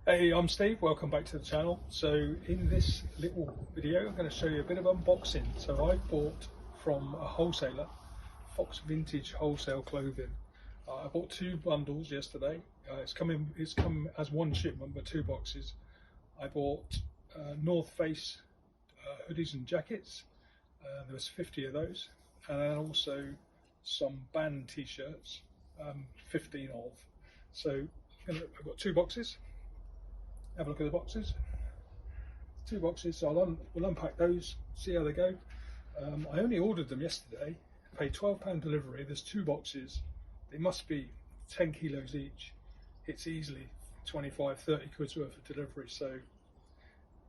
Hey, I'm Steve, welcome back to the channel. So in this little video I'm going to show you a bit of unboxing. So I bought from a wholesaler, Fox Vintage Wholesale clothing. I bought two bundles yesterday. It's come as one shipment but two boxes. I bought North Face hoodies and jackets. There was 50 of those, and then also some band t-shirts, 15 of. So I've got two boxes. Have a look at the boxes. Two boxes, so we'll unpack those, see how they go. I only ordered them yesterday, paid £12 delivery. There's two boxes. They must be 10 kilos each. It's easily 25-30 quid's worth of delivery, so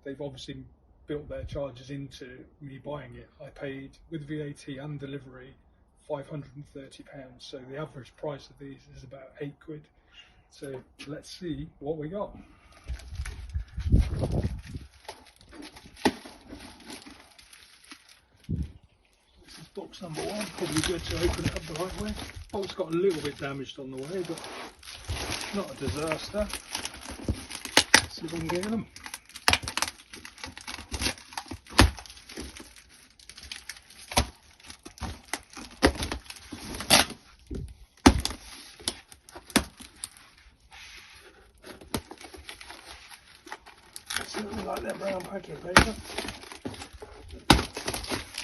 they've obviously built their charges into me buying it. I paid, with VAT and delivery, £530, so the average price of these is about 8 quid. So let's see what we got. This is box number one. Probably good to open it up the right way. Box got a little bit damaged on the way, but not a disaster. Let's see if I can get them. Certainly like that brown packing paper.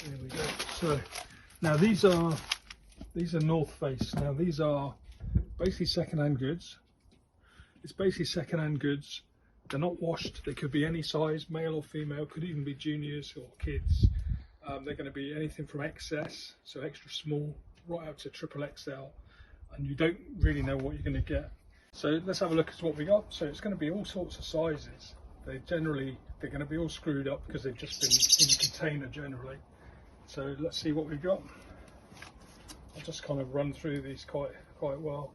There we go. So now these are North Face. Now these are basically second-hand goods. It's basically second-hand goods. They're not washed. They could be any size, male or female. Could even be juniors or kids. They're going to be anything from XS, so extra small, right up to triple XL, and you don't really know what you're going to get. So let's have a look at what we got. So it's going to be all sorts of sizes. They're going to be all screwed up because they've just been in a container generally. So let's see what we've got. I'll just kind of run through these quite well.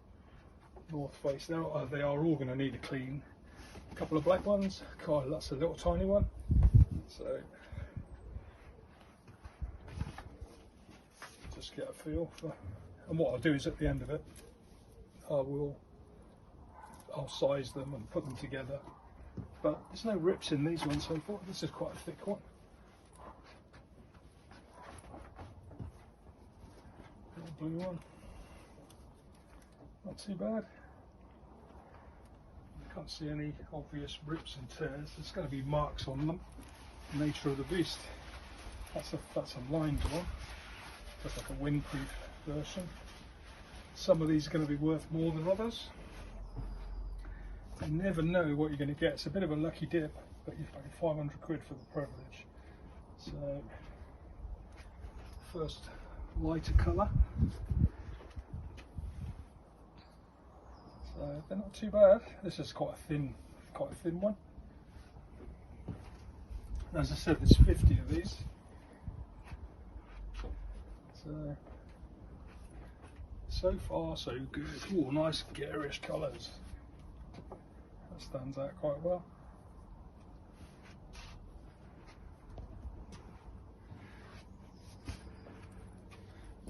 North Face. Now they are all going to need a clean. A couple of black ones. God, that's a little tiny one. So just get a feel for. And what I'll do is at the end of it, I'll size them and put them together. But there's no rips in these ones so far. This is quite a thick one. Little blue one. Not too bad. You can't see any obvious rips and tears. There's going to be marks on them. Nature of the beast. That's a lined one. Just like a windproof version. Some of these are going to be worth more than others. You never know what you're going to get. It's a bit of a lucky dip, but you've paid 500 quid for the privilege. So, first lighter colour. So they're not too bad. This is quite a thin one. As I said, there's 50 of these. So far so good. Oh, nice garish colours. Stands out quite well.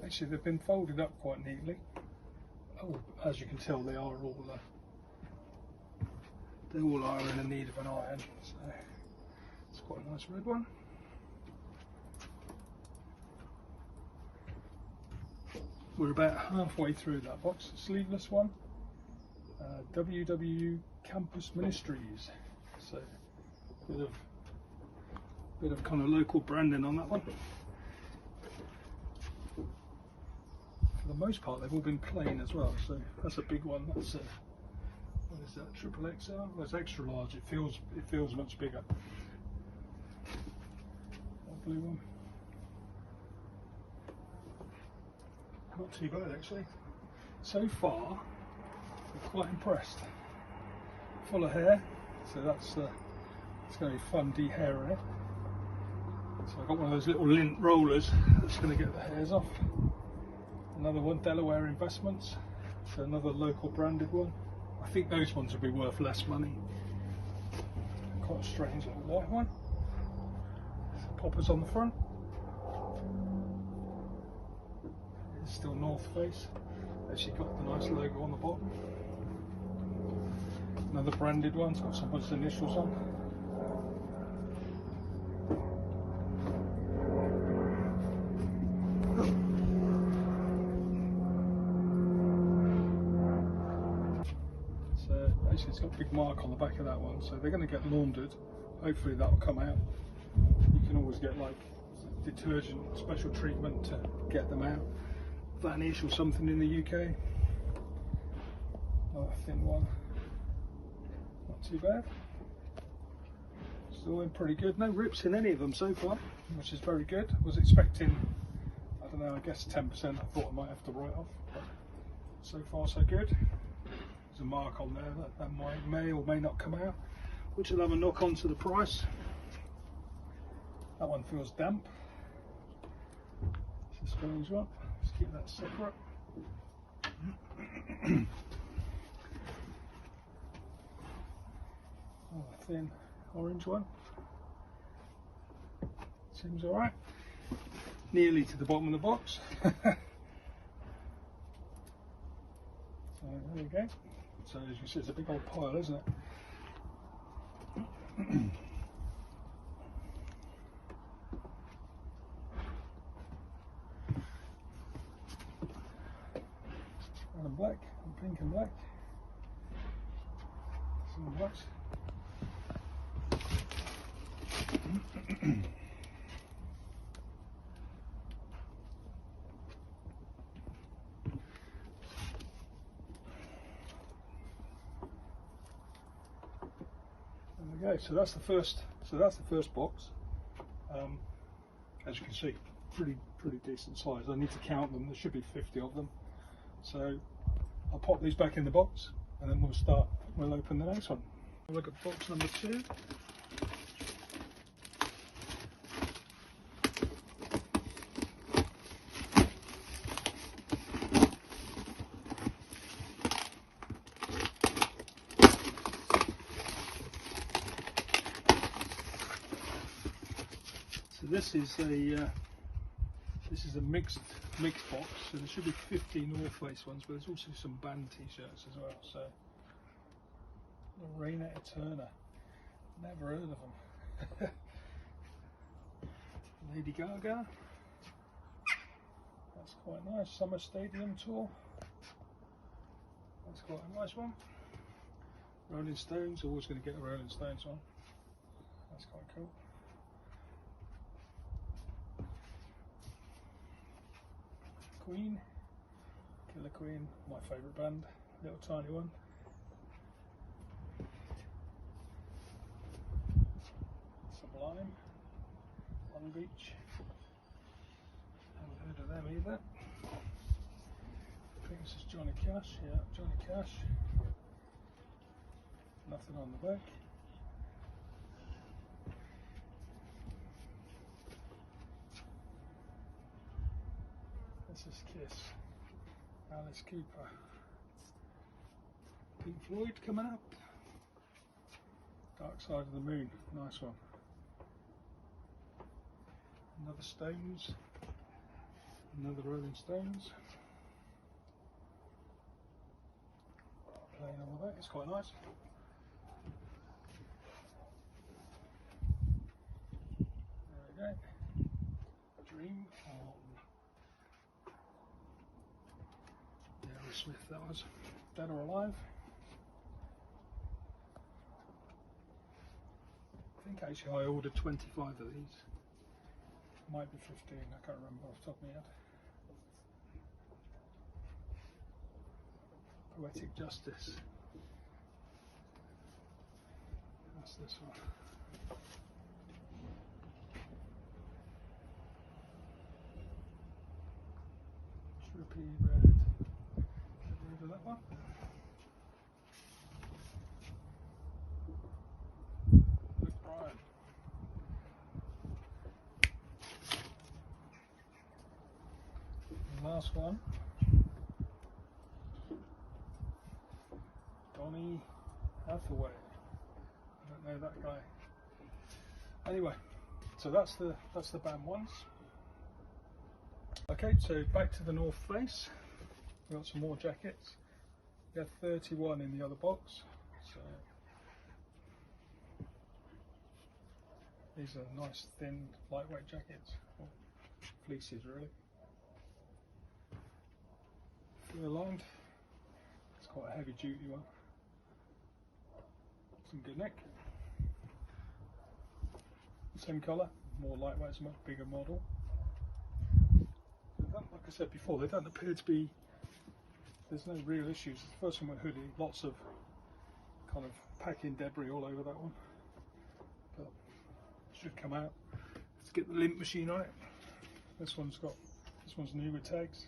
Actually, they've been folded up quite neatly. Oh, as you can tell, they all are in the need of an iron. So it's quite a nice red one. We're about halfway through that box. Sleeveless one. WW Campus Ministries, so bit of kind of local branding on that one. For the most part, they've all been plain as well. So that's a big one. That's what is that? Triple XL. Well, it's extra large. It feels much bigger. That blue one. Not too bad actually. So far, I'm quite impressed. Full of hair, so it's going to be fun de-hairing it. So I've got one of those little lint rollers that's going to get the hairs off. Another one, Delaware Investments, so another local branded one. I think those ones will be worth less money. Quite a strange little white one. Poppers on the front. It's still North Face. Actually got the nice logo on the bottom. Another branded one, it's got someone's initials on. So actually it's got a big mark on the back of that one, so they're going to get laundered. Hopefully that will come out. You can always get like detergent special treatment to get them out. Vanish or something in the UK. Another thin one. Not too bad. Still in pretty good. No rips in any of them so far, which is very good. Was expecting, I don't know, I guess 10%. I thought I might have to write off, but so far so good. There's a mark on there that may or may not come out, which will have a knock on to the price. That one feels damp. It's a strange one. Let's keep that separate. Oh, a thin orange one. Seems alright. Nearly to the bottom of the box. So there we go. So as you see, it's a big old pile, isn't it? Red and black, and pink and black. Some blacks. There we go. So that's the first. So that's the first box. As you can see, pretty decent size. I need to count them. There should be 50 of them. So I'll pop these back in the box, and then we'll open the next one. We'll look at box number 2. So this is a mixed box, so there should be 50 North Face ones, but there's also some band t-shirts as well. So Lorena Turner, never heard of them. Lady Gaga, that's quite nice. Summer Stadium Tour, that's quite a nice one. Rolling Stones, always going to get a Rolling Stones one. That's quite cool. Queen, Killer Queen, my favourite band, little tiny one. Sublime, Long Beach, haven't heard of them either. I think this is Johnny Cash, yeah, Johnny Cash. Nothing on the back. This is Kiss, Alice Cooper. Pink Floyd coming up. Dark Side of the Moon, nice one. Another Stones, another Rolling Stones. Playing on the back, it's quite nice. There we go. Dream on. Smith, that was. Dead or Alive. I think actually I ordered 25 of these. Might be 15, I can't remember off the top of my head. Poetic Justice. That's this one. Trippy Red. That one. Luke Bryan. And last one. Donny Hathaway. I don't know that guy. Anyway, so that's the band ones. Okay, so back to the North Face. We've got some more jackets. We have 31 in the other box, so These are nice, thin, lightweight jackets, or fleeces really. Fur lined. It's quite a heavy duty one. Some good neck. Same colour, more lightweight, it's a much bigger model. Like I said before, they don't appear to be, there's no real issues. The first one with hoodie, lots of kind of packing debris all over that one. But it should come out. Let's get the lint machine on it. This one's new with tags.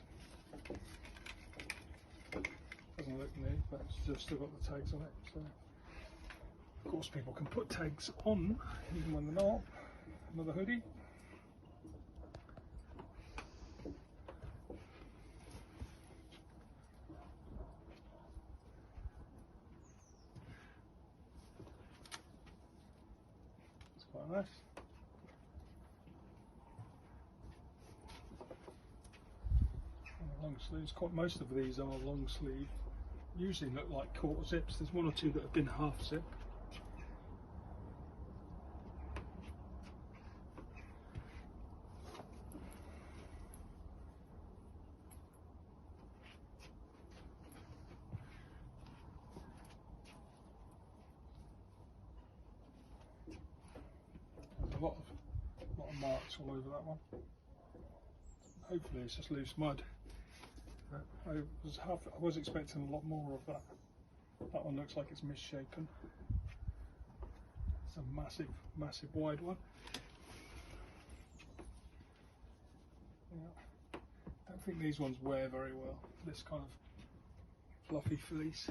Doesn't look new, but it's just still got the tags on it. So of course people can put tags on even when they're not. Another hoodie. It's quite nice. Long sleeves. Most of these are long sleeve. Usually look like quarter zips. There's one or two that have been half zip. There's a lot of marks all over that one. Hopefully it's just loose mud. I was expecting a lot more of that. That one looks like it's misshapen. It's a massive wide one. Yeah. Don't think these ones wear very well. This kind of fluffy fleece.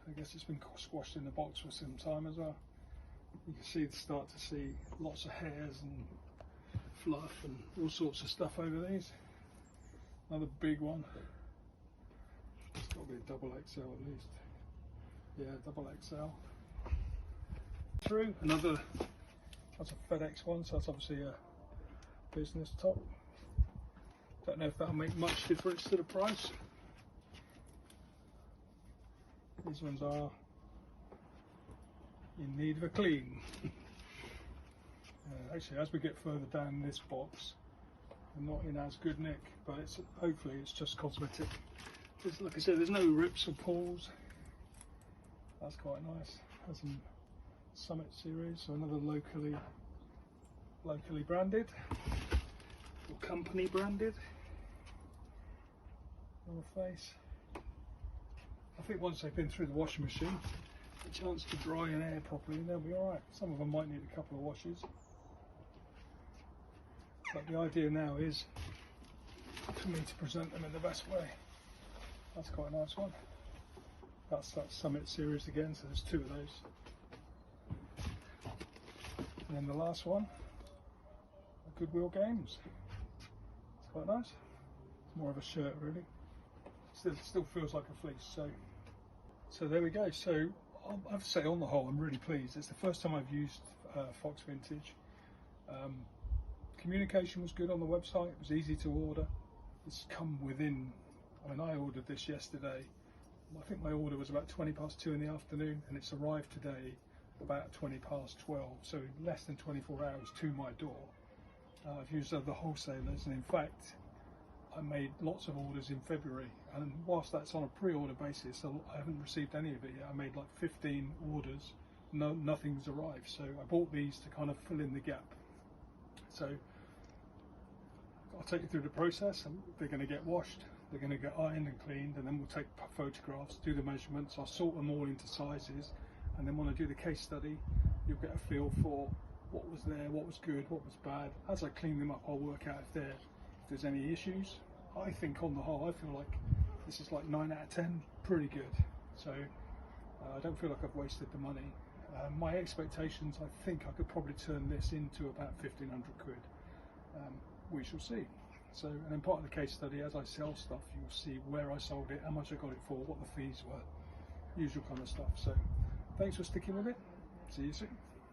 I guess it's been squashed in the box for some time as well. You can start to see lots of hairs and fluff and all sorts of stuff over these. Another big one. It's got to be a double XL at least. Yeah, double XL. Through another. That's a FedEx one, so that's obviously a business top. Don't know if that'll make much difference to the price. These ones are in need of a clean. Actually, as we get further down this box, they're not in as good nick, but hopefully it's just cosmetic. Like I said, there's no rips or pulls. That's quite nice. Has some Summit series, so another locally branded or company branded on the face. I think once they've been through the washing machine, a chance to dry and air properly, they'll be alright. Some of them might need a couple of washes. But the idea now is for me to present them in the best way. That's quite a nice one. That's that Summit series again, so there's two of those. And then the last one, Goodwill Games. It's quite nice. It's more of a shirt really. Still feels like a fleece. So there we go. So I have to say, on the whole, I'm really pleased. It's the first time I've used Fox Vintage. Communication was good on the website. It was easy to order. It's come within. I mean, I ordered this yesterday. I think my order was about 2:20 in the afternoon, and it's arrived today about 12:20. So less than 24 hours to my door. I've used other wholesalers, and in fact, I made lots of orders in February. And whilst that's on a pre-order basis, I haven't received any of it yet. I made like 15 orders. Nothing's arrived. So I bought these to kind of fill in the gap. So I'll take you through the process. They're going to get washed, they're going to get ironed and cleaned, and then we'll take photographs, do the measurements. I'll sort them all into sizes, and then when I do the case study, you'll get a feel for what was there, what was good, what was bad. As I clean them up, I'll work out if there's any issues. I think on the whole, I feel like this is like 9 out of 10, pretty good. So I don't feel like I've wasted the money. My expectations, I think I could probably turn this into about 1,500 quid. We shall see. So, and then part of the case study, as I sell stuff, you'll see where I sold it, how much I got it for, what the fees were, usual kind of stuff. So thanks for sticking with it. See you soon.